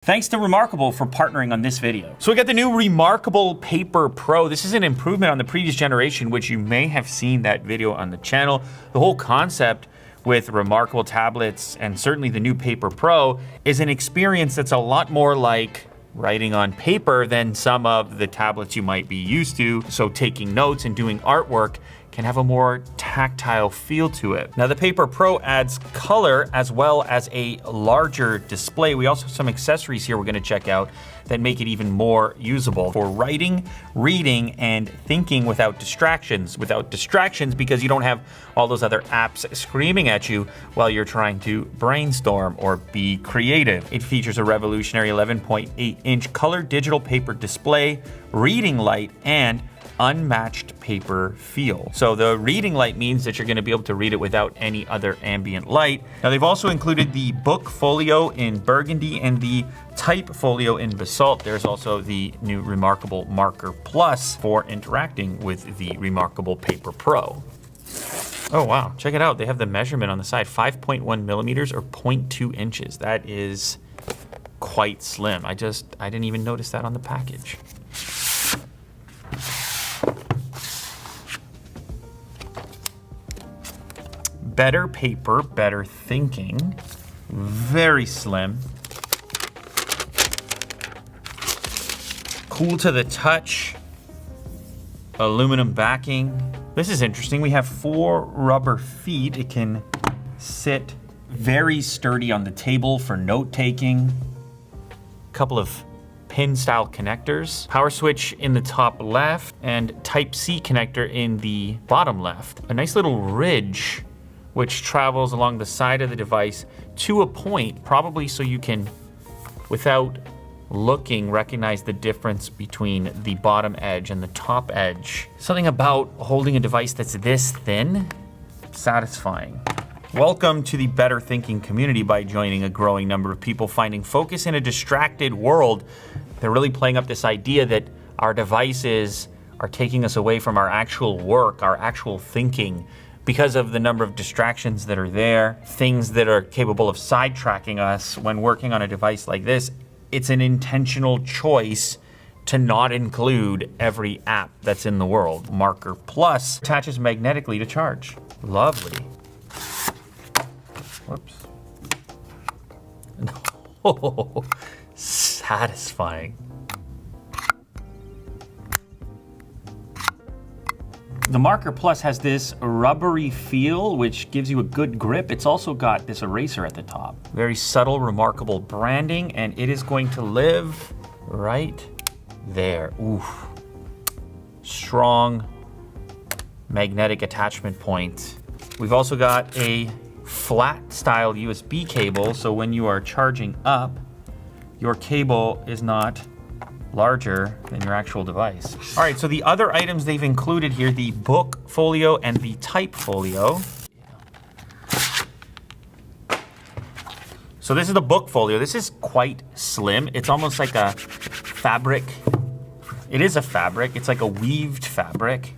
Thanks to reMarkable for partnering on this video. So we got the new reMarkable Paper Pro. This is an improvement on the previous generation, which you may have seen that video on the channel. The whole concept with reMarkable tablets and certainly the new Paper Pro is an experience that's a lot more like writing on paper than some of the tablets you might be used to. So taking notes and doing artwork can have a more tactile feel to it. Now the Paper Pro adds color as well as a larger display. We also have some accessories here we're gonna check out that make it even more usable for writing, reading, and thinking without distractions. Without distractions because you don't have all those other apps screaming at you while you're trying to brainstorm or be creative. It features a revolutionary 11.8-inch color digital paper display, reading light, and unmatched paper feel. So the reading light means that you're gonna be able to read it without any other ambient light. Now they've also included the book folio in burgundy and the type folio in basalt. There's also the new reMarkable Marker Plus for interacting with the reMarkable Paper Pro. Oh wow, check it out. They have the measurement on the side, 5.1 millimeters or 0.2 inches. That is quite slim. I didn't even notice that on the package. Better paper, better thinking. Very slim. Cool to the touch. Aluminum backing. This is interesting. We have 4 rubber feet. It can sit very sturdy on the table for note taking. Couple of pin style connectors. Power switch in the top left and Type-C connector in the bottom left. A nice little ridge which travels along the side of the device to a point, probably so you can, without looking, recognize the difference between the bottom edge and the top edge. Something about holding a device that's this thin, satisfying. Welcome to the Better Thinking community by joining a growing number of people finding focus in a distracted world. They're really playing up this idea that our devices are taking us away from our actual work, our actual thinking, because of the number of distractions that are there, things that are capable of sidetracking us when working on a device like this. It's an intentional choice to not include every app that's in the world. Marker Plus attaches magnetically to charge. Lovely. Whoops. Oh, satisfying. The Marker Plus has this rubbery feel, which gives you a good grip. It's also got this eraser at the top. Very subtle, reMarkable branding, and it is going to live right there. Ooh. Strong magnetic attachment point. We've also got a flat style USB cable, so when you are charging up, your cable is not larger than your actual device. All right, so the other items they've included here, the book folio and the type folio. So this is the book folio. This is quite slim. It's almost like a fabric. It is a fabric. It's like a weaved fabric.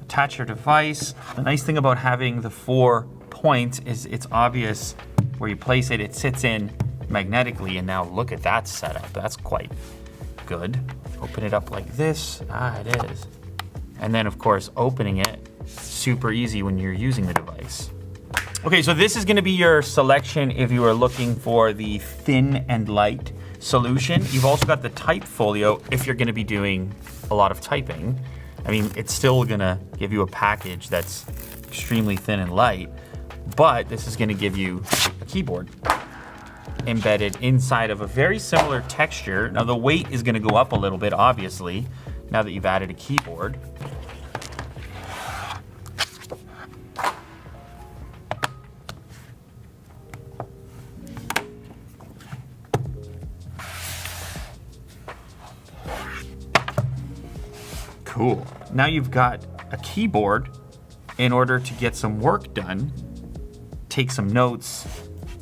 Attach your device. The nice thing about having the 4 points is it's obvious where you place it. It sits in magnetically, and now look at that setup. That's quite good. Open it up like this. It is. And then of course, opening it, super easy when you're using the device. Okay, so this is gonna be your selection if you are looking for the thin and light solution. You've also got the type folio if you're gonna be doing a lot of typing. I mean, it's still gonna give you a package that's extremely thin and light, but this is gonna give you a keyboard embedded inside of a very similar texture. Now the weight is gonna go up a little bit, obviously, now that you've added a keyboard. Cool. Now you've got a keyboard in order to get some work done, take some notes,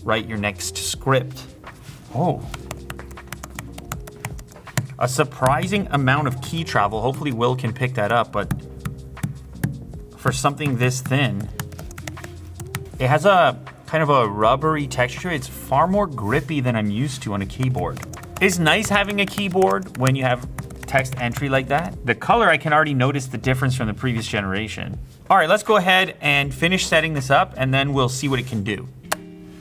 write your next script. Oh. A surprising amount of key travel. Hopefully Will can pick that up, but for something this thin, it has a kind of a rubbery texture. It's far more grippy than I'm used to on a keyboard. It's nice having a keyboard when you have text entry like that. The color, I can already notice the difference from the previous generation. All right, let's go ahead and finish setting this up and then we'll see what it can do.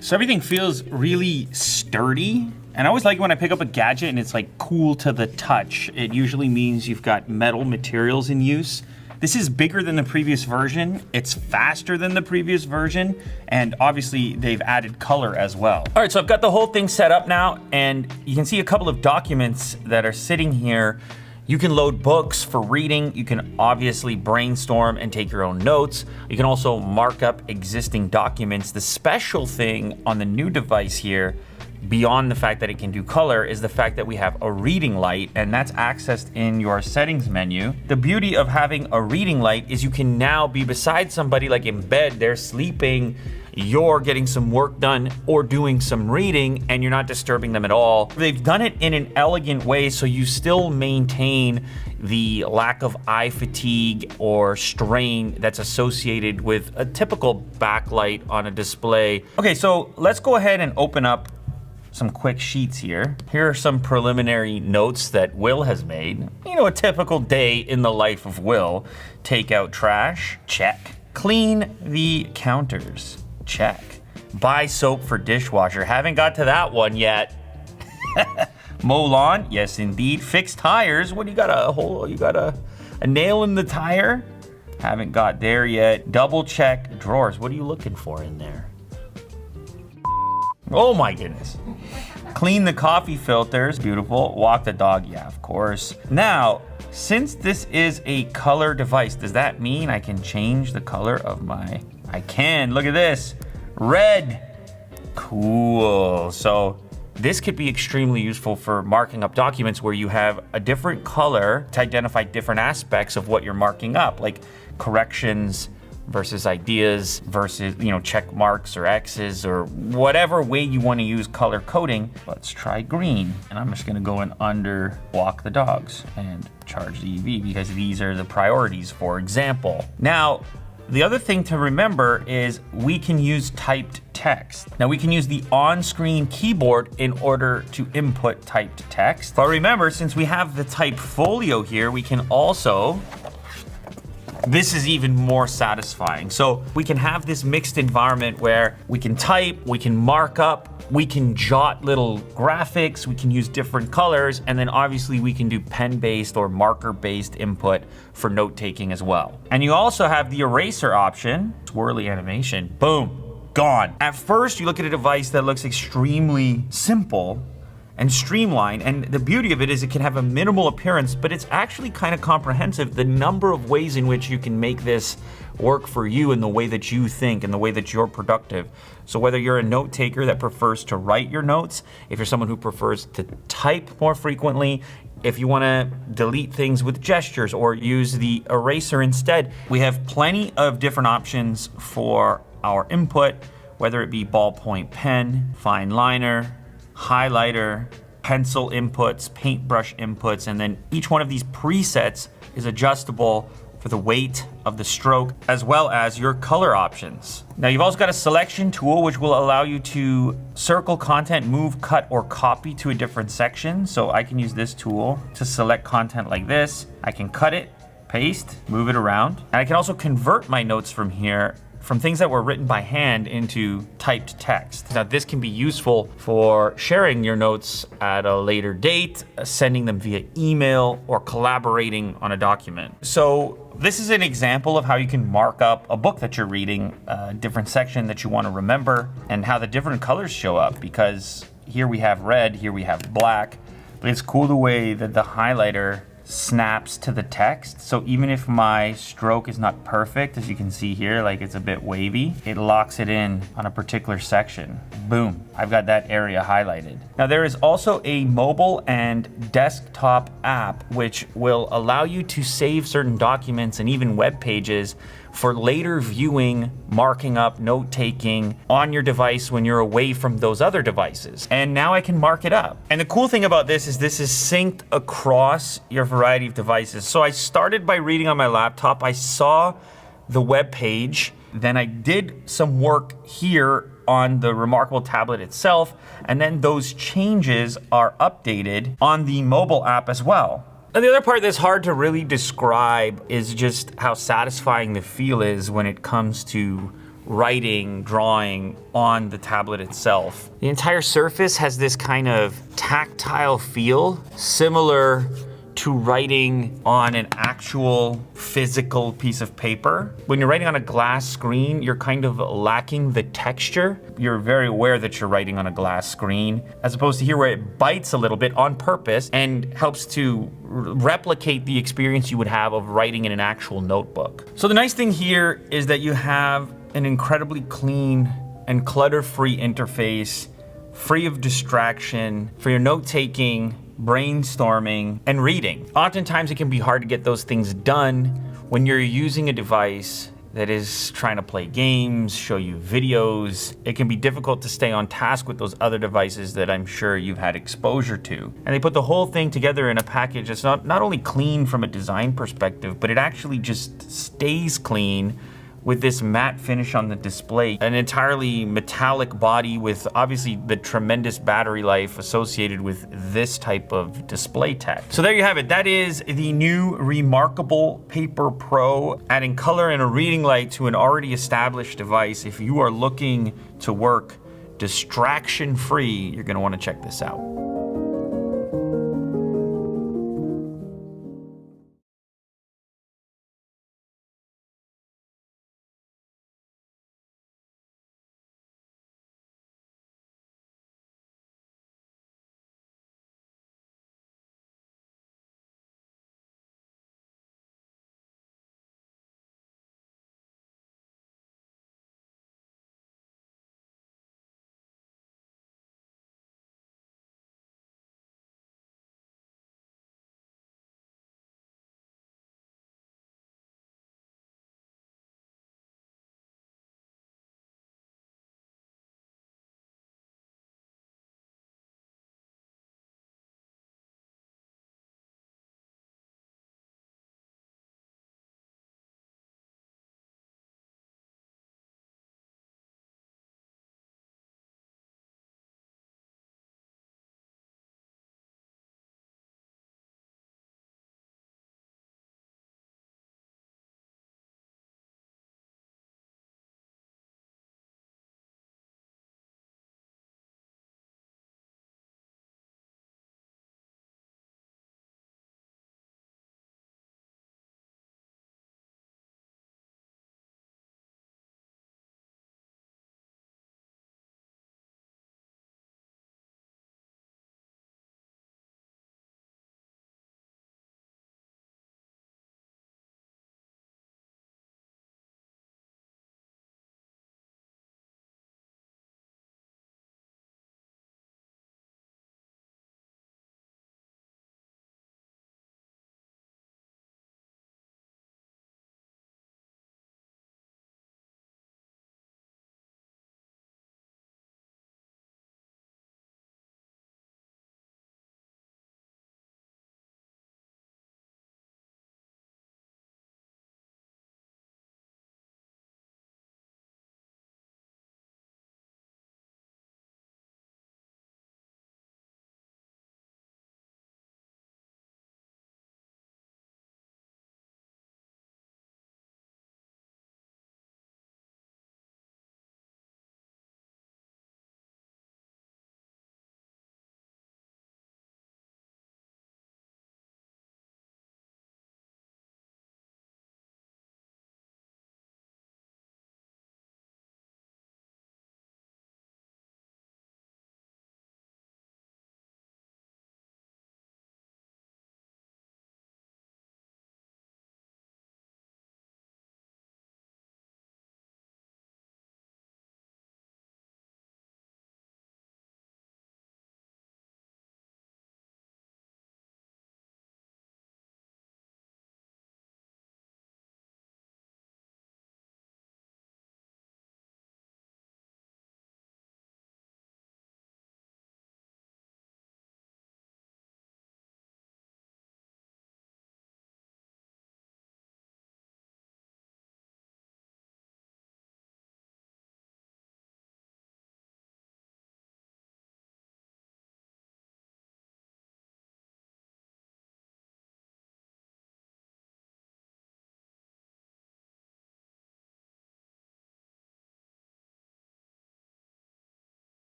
So everything feels really sturdy. And I always like when I pick up a gadget and it's like cool to the touch. It usually means you've got metal materials in use. This is bigger than the previous version. It's faster than the previous version. And obviously they've added color as well. All right, so I've got the whole thing set up now and you can see a couple of documents that are sitting here. You can load books for reading. You can obviously brainstorm and take your own notes. You can also mark up existing documents. The special thing on the new device here, beyond the fact that it can do color, is the fact that we have a reading light, and that's accessed in your settings menu. The beauty of having a reading light is you can now be beside somebody, like in bed, they're sleeping, you're getting some work done or doing some reading, and you're not disturbing them at all. They've done it in an elegant way so you still maintain the lack of eye fatigue or strain that's associated with a typical backlight on a display. Okay, so let's go ahead and open up some quick sheets here. Here are some preliminary notes that Will has made. You know, a typical day in the life of Will. Take out trash, check. Clean the counters, check. Buy soap for dishwasher, haven't got to that one yet. Mow lawn, yes indeed. Fix tires, what do you got, a hole, you got a nail in the tire? Haven't got there yet. Double check drawers, what are you looking for in there? Oh my goodness. Clean the coffee filters, beautiful. Walk the dog, yeah, of course. Now, since this is a color device, does that mean I can change the color of my, I can, look at this, red. Cool, so this could be extremely useful for marking up documents where you have a different color to identify different aspects of what you're marking up, like corrections, versus ideas, versus, you know, check marks or X's or whatever way you want to use color coding. Let's try green. And I'm just gonna go in under walk the dogs and charge the EV because these are the priorities, for example. Now, the other thing to remember is we can use typed text. Now we can use the on-screen keyboard in order to input typed text. But remember, since we have the type folio here, we can also, this is even more satisfying. So we can have this mixed environment where we can type, we can mark up, we can jot little graphics, we can use different colors, and then obviously we can do pen-based or marker-based input for note-taking as well. And you also have the eraser option, swirly animation, boom, gone. At first, you look at a device that looks extremely simple and streamlined, and the beauty of it is it can have a minimal appearance, but it's actually kind of comprehensive. The number of ways in which you can make this work for you in the way that you think and the way that you're productive. So whether you're a note taker that prefers to write your notes, if you're someone who prefers to type more frequently, if you want to delete things with gestures or use the eraser instead, we have plenty of different options for our input, whether it be ballpoint pen, fine liner, highlighter, pencil inputs, paintbrush inputs, and then each one of these presets is adjustable for the weight of the stroke as well as your color options. Now you've also got a selection tool which will allow you to circle content, move, cut, or copy to a different section. So I can use this tool to select content like this. I can cut it, paste, move it around, and I can also convert my notes from here from things that were written by hand into typed text. Now this can be useful for sharing your notes at a later date, sending them via email, or collaborating on a document. So this is an example of how you can mark up a book that you're reading, a different section that you want to remember, and how the different colors show up, because here we have red, here we have black, but it's cool the way that the highlighter snaps to the text. So even if my stroke is not perfect, as you can see here, like it's a bit wavy, it locks it in on a particular section. Boom, I've got that area highlighted. Now there is also a mobile and desktop app which will allow you to save certain documents and even web pages for later viewing, marking up, note-taking on your device when you're away from those other devices. And now I can mark it up. And the cool thing about this is synced across your variety of devices. So I started by reading on my laptop. I saw the web page, then I did some work here on the reMarkable tablet itself, and then those changes are updated on the mobile app as well. And the other part that's hard to really describe is just how satisfying the feel is when it comes to writing, drawing on the tablet itself. The entire surface has this kind of tactile feel, similar to writing on an actual physical piece of paper. When you're writing on a glass screen, you're kind of lacking the texture. You're very aware that you're writing on a glass screen, as opposed to here where it bites a little bit on purpose and helps to replicate the experience you would have of writing in an actual notebook. So the nice thing here is that you have an incredibly clean and clutter-free interface, free of distraction for your note-taking, brainstorming, and reading. Oftentimes it can be hard to get those things done when you're using a device that is trying to play games, show you videos. It can be difficult to stay on task with those other devices that I'm sure you've had exposure to. And they put the whole thing together in a package that's not only clean from a design perspective, but it actually just stays clean with this matte finish on the display. An entirely metallic body with obviously the tremendous battery life associated with this type of display tech. So there you have it. That is the new reMarkable Paper Pro, adding color and a reading light to an already established device. If you are looking to work distraction-free, you're gonna wanna check this out.